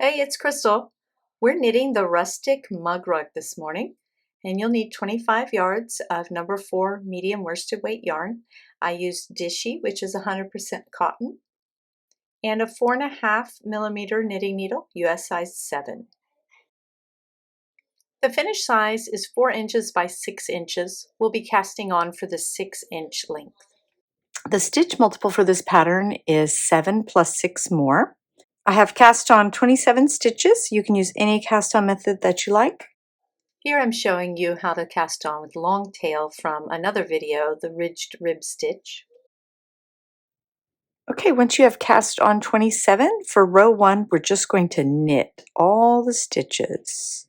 Hey, it's Crystal. We're knitting the Rustic mug rug this morning, and you'll need 25 yards of number 4 medium worsted weight yarn. I used Dishie, which is 100% cotton, and a 4.5 millimeter knitting needle, US size 7. The finished size is 4 inches by 6 inches. We'll be casting on for the 6-inch length. The stitch multiple for this pattern is 7 plus 6 more. I have cast on 27 stitches. You can use any cast on method that you like. Here I'm showing you how to cast on with long tail from another video, the ridged rib stitch. Okay, once you have cast on 27, for row 1, we're just going to knit all the stitches.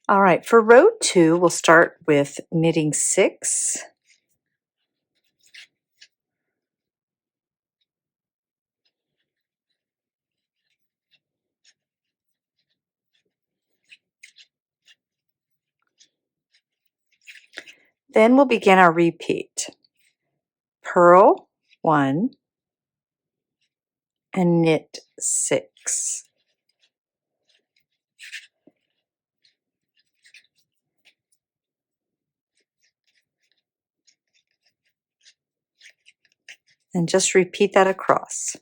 All right, for row 2, we'll start with knitting 6. Then we'll begin our repeat. Purl 1 and knit 6. And just repeat that across.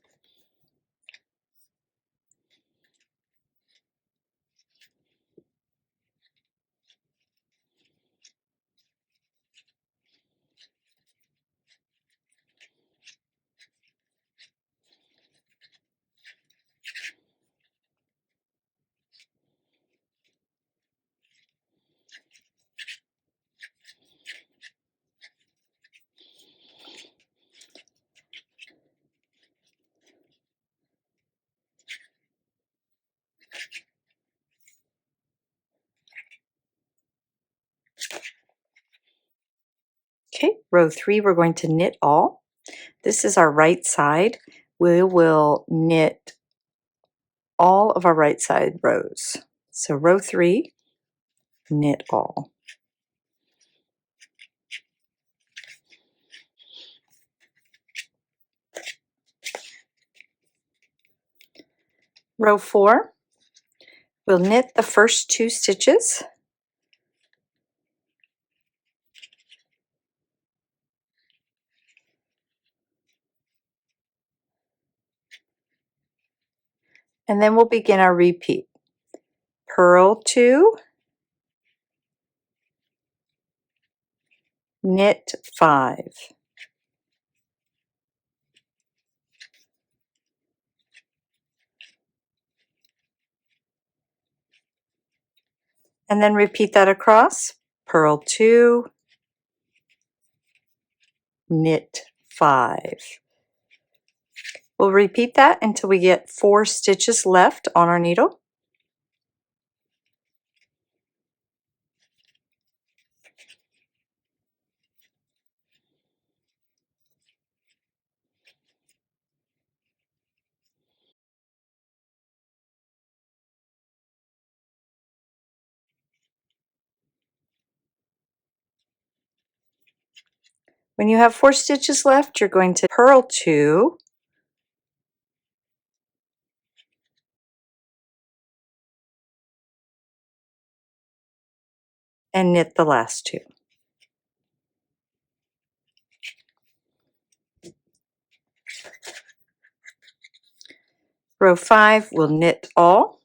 Okay, row 3, we're going to knit all. This is our right side. We will knit all of our right side rows. So row 3, knit all. Row 4, we'll knit the first 2 stitches. And then we'll begin our repeat. Purl 2, knit 5. And then repeat that across. Purl 2, knit 5. We'll repeat that until we get 4 stitches left on our needle. When you have 4 stitches left, you're going to purl 2, and knit the last 2. Row 5, we'll knit all.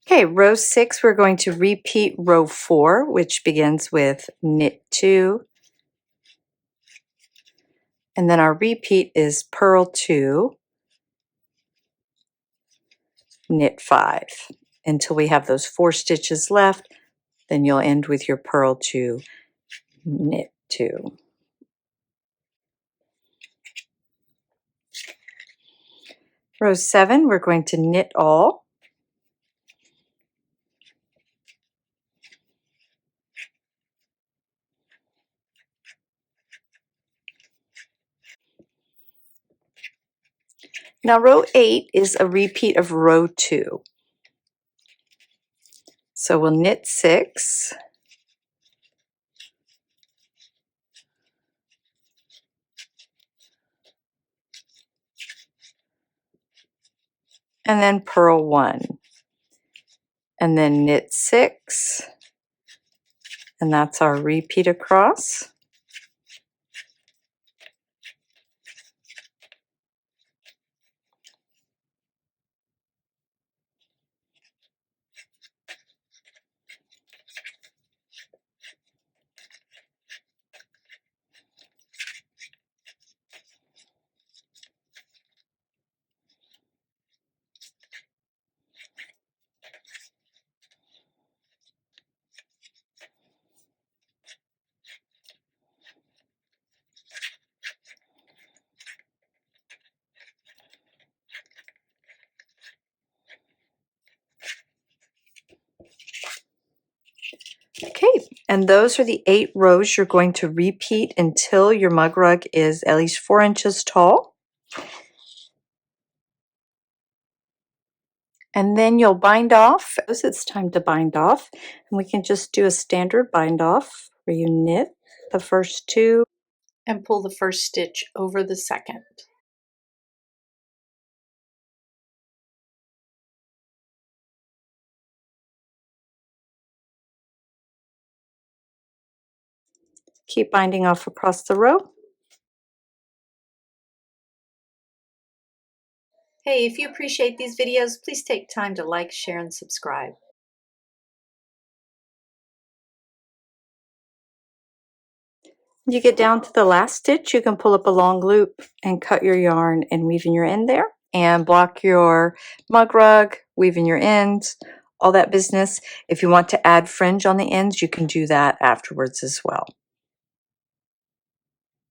Okay, row 6, we're going to repeat row 4, which begins with knit 2. And then our repeat is purl 2, knit 5 until we have those 4 stitches left. Then you'll end with your purl 2, knit 2. Row 7, we're going to knit all. Now row 8 is a repeat of row 2. So we'll knit 6. And then purl 1. And then knit 6. And that's our repeat across. Okay, and those are the 8 rows you're going to repeat until your mug rug is at least 4 inches tall. And then you'll bind off. It's time to bind off. And we can just do a standard bind off where you knit the first 2 and pull the first stitch over the second. Keep binding off across the row. Hey, if you appreciate these videos, please take time to like, share, and subscribe. You get down to the last stitch, you can pull up a long loop and cut your yarn and weave in your end there and block your mug rug, weave in your ends, all that business. If you want to add fringe on the ends, you can do that afterwards as well.